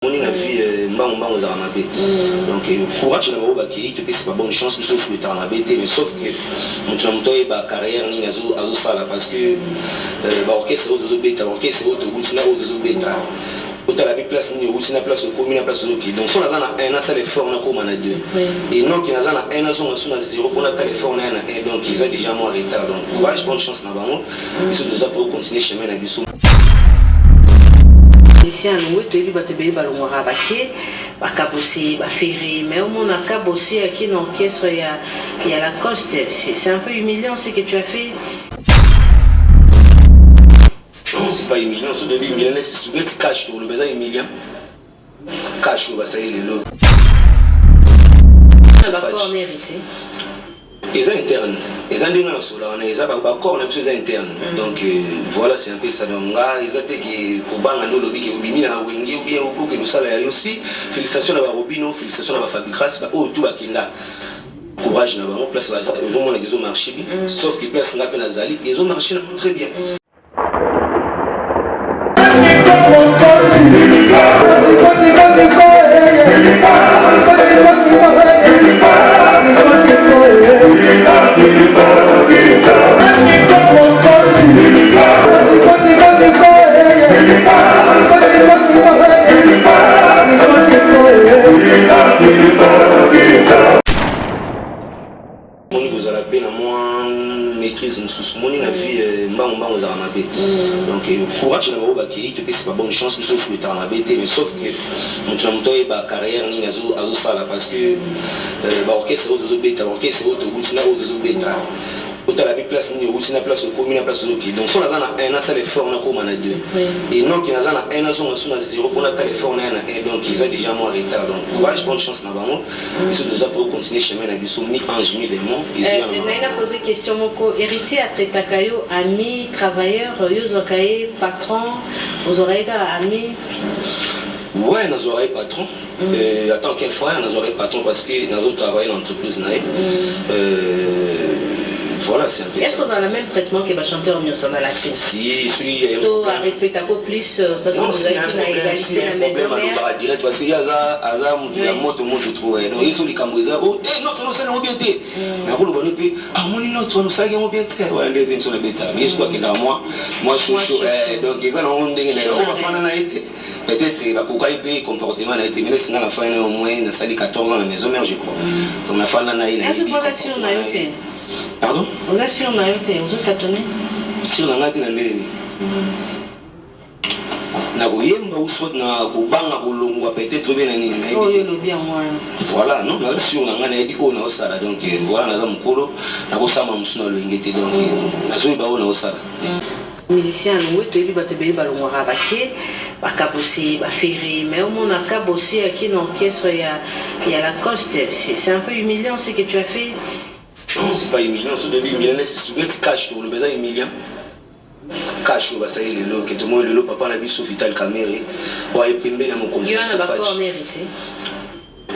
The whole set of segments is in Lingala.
On a vu Mbang aux Armabé. Donc, courage, c'est pas bonne chance, sauf que Armabé, mais sauf que mon carrière, ni à Sala, parce que l'orchestre de bêta, l'orchestre de bêta. Autant la place, ni au place au commune, place au qui. Donc, si on a un seul effort, on a comme on a deux. Et non, qui n'a un an, on a zéro, on a tel effort, on a un. Donc, ils ont déjà moins retard. Donc, courage, bonne chance, n'a pas. Ils sont deux autres continuer chemin à Bissou. Musicien nous tu es battu bébé ballon rabaqué bakabossé ferré mais au moins on a cabossé qui dans l'orchestre il y a la coste c'est un peu humiliant ce que tu as fait. Non, c'est pas humiliant, c'est devenu humiliant, c'est tu caches sur le besoin humiliant. Cache va ça y est le. Ça va pas mériter. Les internes, les indéniables sont là, on a encore on a besoin internes. Donc voilà, c'est un peu ça. Donc ils ont été qui pour bang le lobby qui obimina na wengi ou bien au que nous salaire aussi. Félicitations à Robino, félicitations à Fabrice, au tout à Kinda. Courage na ba place va ça. Vraiment les ont marché bien. Sauf que place na peine Azali, ils ont marché très bien. Maîtrise sous mon vie Mbang aux Armabé. Donc courage c'est pas bonne chance sauf que Armabé mais sauf que mon carrière ni à Sala parce que l'orchestre de bêta l'orchestre de bêta autant la place ni au place au commune place au qui donc si on a un seul effort on a comme on a deux et non qui n'a un an on a zéro on a tel effort on a un donc ils ont déjà moins retard donc courage bonne chance na bango ils sont deux autres continuer chemin na biso mi ange mi démon ils ont posé question moko héritier à Tretakayo ami travailleur yozokaye patron vous aurez ami. Ouais, nous aurons patron. Attends, quel frère, nous aurons patron parce que nous avons travaillé dans l'entreprise. Voilà, c'est un peu. Est-ce qu'on a le même traitement que les chanteurs mieux sont à la crise? Si, celui à respecter plus parce que vous avez une égalité à la maison mère. Direct parce qu'il y a la moto trop. Donc ils sont les Cambrésiens. Oh, non, tu nous sais bien. Mais après le bon peu, ah mon non, tu nous sais bien. Voilà, les vins sur le bêta. Mais je crois que là moi je suis chaud. Donc ils ont des peut-être la cocaïne comportement a été mais c'est la fin au moins na sali 14 ans à la maison mère je crois. Donc la fin na ina. Pardon? Vous êtes sûr, vous êtes tâtonné? Sur la matin, ou soit peut-être bien. Voilà, non, sur la main, donc voilà, musicien nous tu es battu bébé ballon rabaqué bakabossé ferré mais au moins on a cabossé qui dans l'orchestre il y a la coste c'est un peu humiliant ce que tu as fait. Non, c'est pas humiliant, c'est devenu humiliant, c'est tu caches sur le besoin humiliant. Cache va ça y est le que tout le monde le papa la vie sous vital caméré pour épimber dans mon conseil. Il y a pas mérité.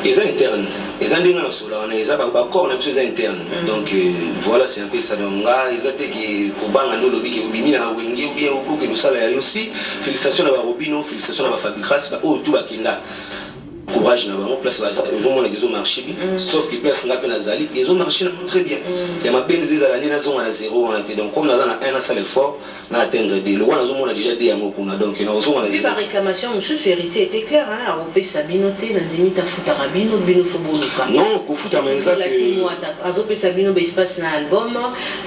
Les internes, les indéniables sont là, on a encore on a besoin internes. Donc voilà, c'est un peu ça. Donc ils ont été qui pour bang le lobby qui obimina na wengi ou bien au que nous salaire aussi. Félicitations à Robino, félicitations à Fabrice, au tout à Kinda. Courage na bango place baza vraiment les ont marché bien sauf que place na peine Azali ils ont marché très bien il y a ma peine des années na zone à zéro on était donc comme dans un seul effort na atteindre des lois na zone on a déjà des amours qu'on a donc na zone on a par réclamation monsieur héritier était clair hein à Robé Sabinoté na Dimita Futarabino bino fobonuka non ko futa menza que Azopé Sabino ba espace na album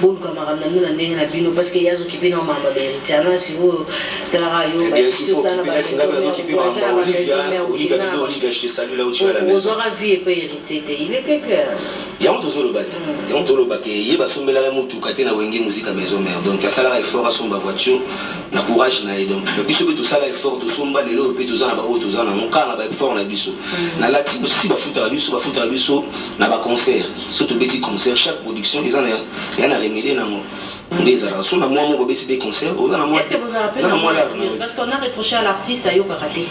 bon camarade na na ndenge na bino parce que yazo qui na mamba héritier na si vous tala yo ba si ça na ba Olivier je te salue là où tu es à la maison. Vous aurez vu et pas hérité, il était clair. Il y a un autre le bâti. Il y a un autre le bâti. Il y a un autre le bâti. Il y a un musique à maison mère. Donc, il y a un salaire fort à son voiture. Na courage na donc. Puis ce que tout ça là fort, tout son bas les lots, puis tout ça na haut, tout ça na mon car na fort na biso. Na la type si va foutre la biso, na ba concert. Surtout petit concert, chaque production, ils en a rien à remédier na moi. Des arations, moi mon bébé c'est des concerts. Est-ce que vous avez rappelé parce qu'on a reproché à l'artiste à Yoka raté.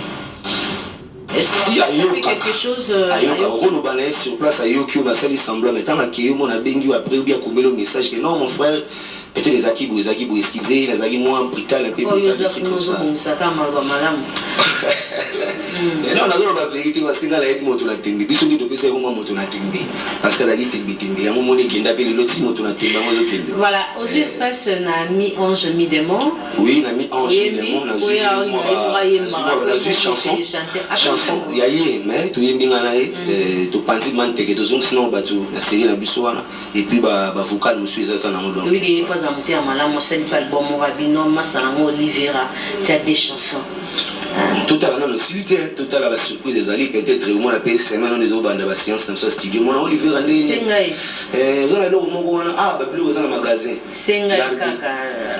Si Ayoka quelque chose Ayoka sur place Ayoki on a sali semblant mais tant que on a bengi après ou bien comme le message que non mon frère était des akibou excusez les akibou moins brutal un peu brutal comme ça non on a la vérité parce que dans la moto na tembe biso ngi to pesa mo moto na tembe parce que la tembe ya mo moni kenda pe loti moto na tembe mo kende voilà aux espace na mi ange mi démon oui na mi ange mi démon na chanson ya yé mais to yembi ngana to panzi manteke to zong sinon ba to na série na biso wana et puis ba vocal monsieur ça na mo donc oui des fois ça monter à malamu c'est pas bon mo rabino masango Olivera tu as des chansons tout à l'heure, tout à l'heure, la surprise des alliés, peut-être au moins la paix, c'est maintenant des autres bandes de science, comme ça, c'est moi, Olivier Randé. C'est vrai. Vous allez là au moment ah, bah, plus dans le magasin. C'est vrai.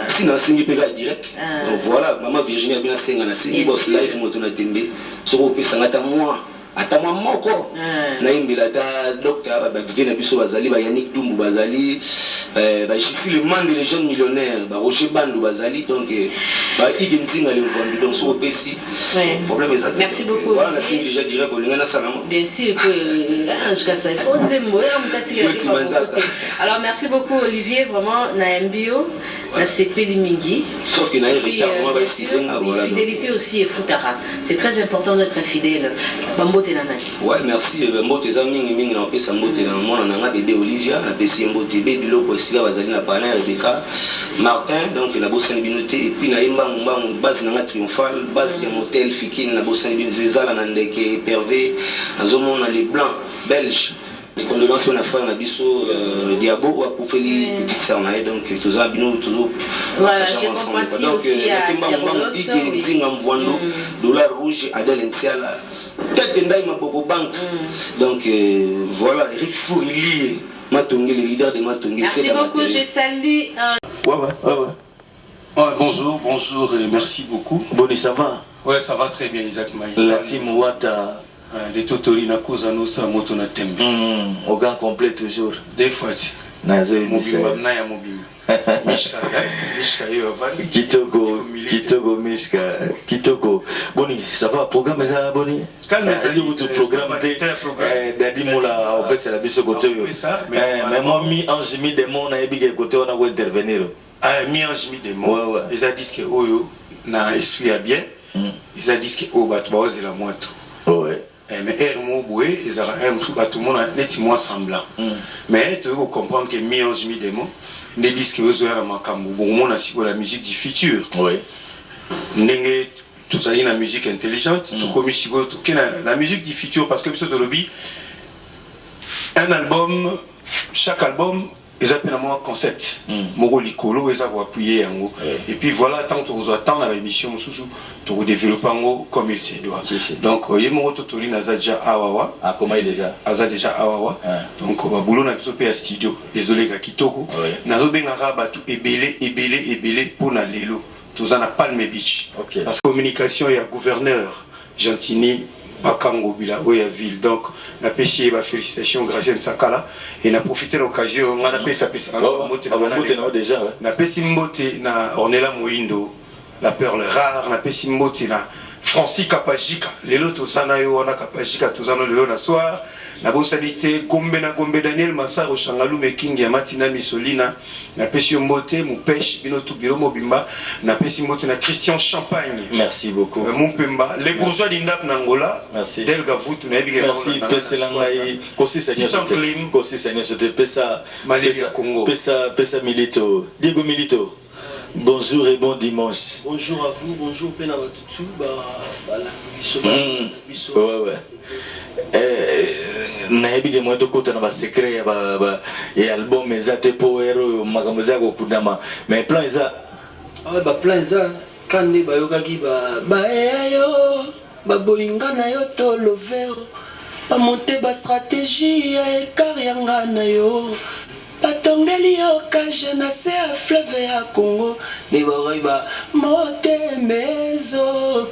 Sinon, c'est une période direct. Donc voilà, maman Virginie a bien signé, c'est boss live, moi, tu n'as tembe. Sur au pays, ça n'a pas moi. Atama moko na imbila ta docteur ba vivena biso bazali ba Yannick Dumbu bazali ba ici le man des jeunes millionnaires ba Roger Bandou bazali donc ba igenzinga le vendu donc sur PC problème est ça. Merci beaucoup. Voilà la signe déjà direct au lingana salama. Bien sûr que jusqu'à ça il faut dembo alors merci beaucoup Olivier vraiment na MBO na CP Limingi sauf que na retard moi ba iskisenga voilà fidélité aussi et futara c'est très important d'être fidèle. Ouais, merci. Mbote za mingi na pesa mbote na mwana nanga bébé Olivia na pesi mbote bébé biloko esika bazali na pana Rebecca Martin donc na bosani binote et puis na imba base na triomphal base ya motel Fikine na bosani binote zala na ndeke Pervé azomona les blancs belges les condoléances na frère na biso Diabo wa Poufeli petite sœur na donc tous abino toujours voilà je compatis aussi à Diabo Zinga Mvwando dollar rouge Adel Ntiala tête d'Aïma Boko Bank. Donc voilà, Eric Fourili, Matongue, le leader de Matongue. Merci beaucoup, je salue. Bonjour et merci beaucoup. Bonne, ça va? Ouais, ça va très bien, Isaac Maï. La team Wata. Les Totori na Koza Nosa Motona Tembe. Au gant complet toujours. Des fois. Mobimba Naya Mobimba. Kitoko Mishka Kitoko Boni ça va programme ça Boni calme le programme Dadi Moula au pèse la biso côté mais moi mi ange mi démon na ebige côté on a va intervenir mi ange mi démon ils a dit que oyo na esprit a bien ils a dit que o bat ba ozela moto ouais mais ermo boué ils a un sous bateau mon net moi semblant mais tu veux comprendre que mi ange mi démon les disques aux oeufs à Makambo, bon, on a la musique du futur. Oui. N'engé tout ça, il y a la musique intelligente, tout comme ici, la musique du futur, parce que ce lobby, un album, chaque album, ils appellent à moi concept. Moro Licolo, ils ont appuyé en haut. Et puis voilà, tant qu'on vous attend à l'émission, pour développer en haut comme il se doit. Donc, il y a Moro Totori, Naza déjà Awawa. Ah, comment il est déjà? Aza déjà Awawa. Donc, on va boulot dans le studio. Désolé, Kitoko. Nazo Bengara, Batu, Ebele, pour na Lelo. Tout ça n'a pas le Beach. Parce que communication, il y a gouverneur, Gentini. Bakango Bila, Oya Ville. Donc, la PCI va félicitations grâce à Sakala et n'a profité de l'occasion. On a fait ça, déjà. Na pesi mbote na Ornella Moindo, la perle rare, na pesi mbote na Francis Kapajika, les lotos sanayo wana Kapajika, tous en le na soir. Na bosalité Gombe Daniel Massaro Changalou Meking ya Matina Missolina, na pesi mbote mu pêche binotu biro mobimba, na pesi mbote na Christian Champagne. Merci beaucoup. Mumpemba, les bourgeois d'Indap Nangola. Merci. Delga Vutu na biga. Merci Peselangai, Kosi Seigneur c'était Pesa Congo. Pesa Milito. Diego Milito. Bonjour et bon dimanche. Bonjour à vous, bonjour Penabatutu, nayebi moi to kota na ba secret ya album ezate poero makambo za ko kudama mais plan eza ba plan eza kande ba yokaki ba ayo ba boinga na yo to loveo ba monter ba stratégie ya ekarianga na yo batongeli yo kaje na se a fleuve ya Congo ne ba motemezo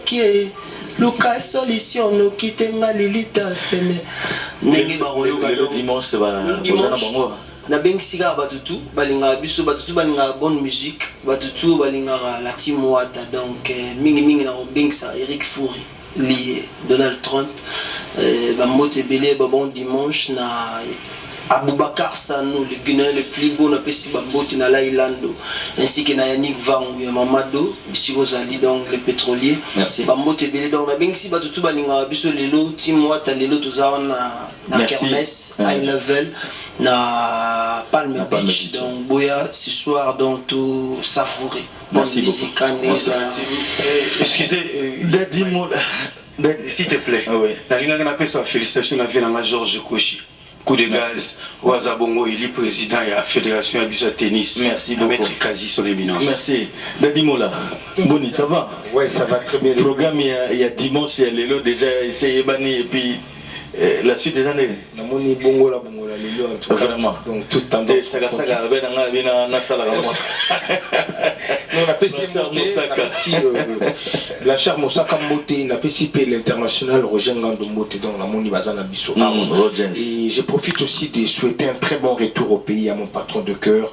kie Lucas solution no kitenga lilita fene nenge ba le dimanche ba kozana bango na bengsika batutu balinga biso batutu balinga bonne musique batutu balinga la team Wata donc mingi na bengsa Eric Fouri lié Donald Trump ba mote belé ba bon dimanche na Aboubakar Sano, le Guinéen le plus beau, na pesi bamboti na Lailando, ainsi que na Yannick Vangu ya Mamado, Bissi Rosali donc le pétrolier. Merci. Bambote belé donc na bengsi batutu balinga biso lelo team wata lelo toza na kermesse high level na Palme Beach donc boya ce soir donc tout savourer. Merci beaucoup. Excusez, s'il te plaît. La ligne qu'on appelle ça félicitations à la Georges Kochi. Coup de gaz, Ouazabongo, il est président de la fédération de tennis. Merci beaucoup. Maître Kazi sur l'éminence. Merci. Dadi Mola, Boni, ça va? Oui, ça va très bien. Le programme, il y a dimanche, il y a Lélo déjà essayé Bani et puis la suite des années. Namoni bongo la Lélo en tout cas. Vraiment. Donc tout le temps. Non, on a PC la chère Mosaka Mote, on a PCP l'international Roger Ngando Mote, donc Namoni Bazana Bisso. Et je profite aussi de souhaiter un très bon retour au pays à mon patron de cœur,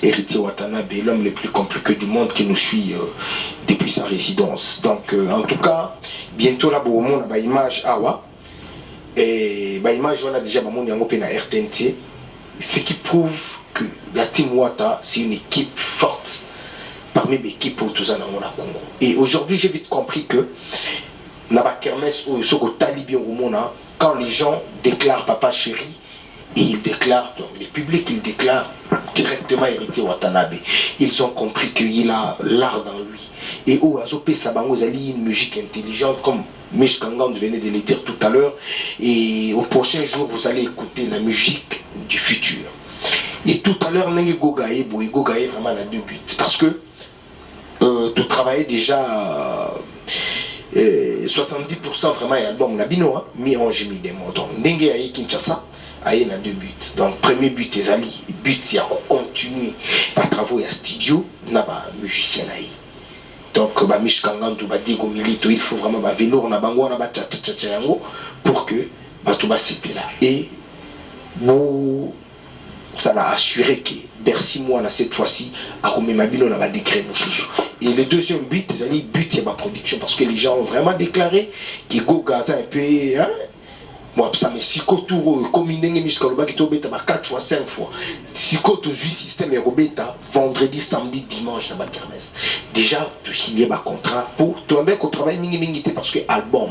Héritier Watanabe, l'homme le plus compliqué du monde qui nous suit depuis sa résidence. Donc en tout cas, bientôt là, on a une image Awa. Et l'image, on a déjà na RTNT, ce qui prouve que la Team Wata, c'est une équipe forte parmi les équipes pour tous en Congo. Et aujourd'hui, j'ai vite compris que quand les gens déclarent Papa Chéri, et ils déclarent, donc les publics, ils déclarent directement Héritier Watanabe. Ils ont compris qu'il a l'art dans lui. Et au Azopé Sabango Zali, une musique intelligente, comme Mish Kangan venait de le dire tout à l'heure. Et au prochain jour, vous allez écouter la musique du futur. Et tout à l'heure, Nengi Gogaye, Gogaye vraiment à 2 buts. Parce que tu travaillais déjà 70% vraiment à l'album Nabino, mi-ange, mi-démon. Donc, Nengi Aye Kinshasa. Aïe, a 2 buts. Donc, premier but, c'est Ali. But, c'est à continuer par travaux et à studio, n'a pas musicien. Donc, Mish Kangantou, Diego Milito, il faut vraiment vélo, on a bango, on a pour que tout va s'épiler là. Et bon, ça m'a assuré que Bercy, moi, cette fois-ci, à Mabino, on a décret nos chouchous. Et le deuxième but, c'est le but, c'est ma production, parce que les gens ont vraiment déclaré que Go Gaza un peu. Hein, moi, ça me siko touro comme une émission qui tourne 4 fois 5 fois. Siko tout système et robeta vendredi, samedi, dimanche dans la kermesse. Déjà, tu signes un contrat pour tu as qu'on travaille mingi parce que album.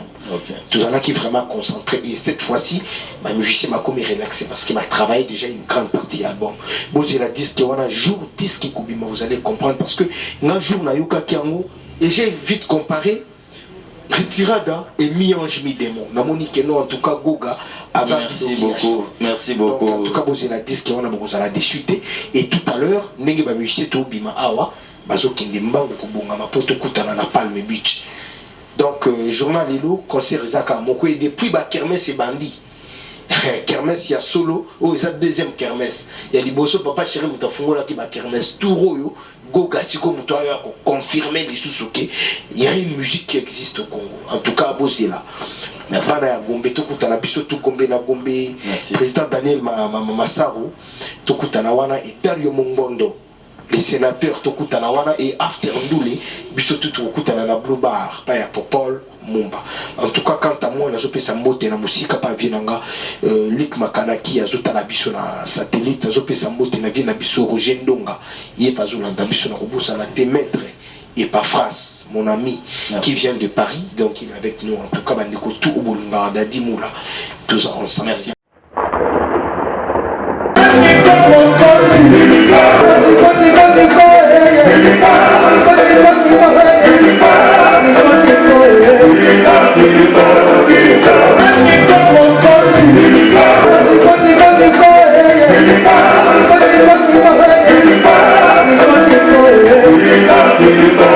Tout ça là qui est vraiment concentré et cette fois-ci, ma musicien m'a comme relaxé parce qu'il m'a travaillé déjà une grande partie album. Bon, j'ai la disque on a jour disque Koubima, vous allez comprendre parce que un jour na yuka kiango et j'ai vite comparé Retirada et mi-ange mi-démon. En tout cas, Goga. Merci beaucoup. Merci beaucoup. Donc, en tout cas, vous avez la disque, on a beaucoup à la déchuter. Et tout à l'heure, Nenge Bamuché, Bima Awa, Bazo Kindemba, Kubonga, Mapoto Kutana, na Palme Beach. Donc, journal Lilo, concert Zaka Moko, et depuis Kermesse et Bandi. Kermesse, il y a solo, oh, il y a deuxième kermesse. Il y a les bosso, papa chéri, Moutafongo, là qui va kermesse, tout royo. Goga Siko Moutoya pour confirmer les sous-soukés. Il y a une musique qui existe au Congo. En tout cas, à Bozela. Merci. Gombe, Tokutana Biso, Gombe na Gombe. Président Daniel Massaru, Tokutana Wana et Dario Mongondo. Les sénateurs Tokutana Wana et After Ndoule, Biso Tokutana na Blue Bar, Paya Popol, Mumba. En tout cas, quant à moi, on a zopé sa mote na musique, pas Vienanga, Luc Makanaki, Azota na Biso na satellite, on a zopé sa mote na Viena Biso, Roger Ndonga, Yé Pazoula na Biso na Robusa na Témètre, et pas France, mon ami, qui vient de Paris, donc il est avec nous. En tout cas, Bandeko tout au Bolunga, Dadi Moula, tous ensemble. Merci. Thank you.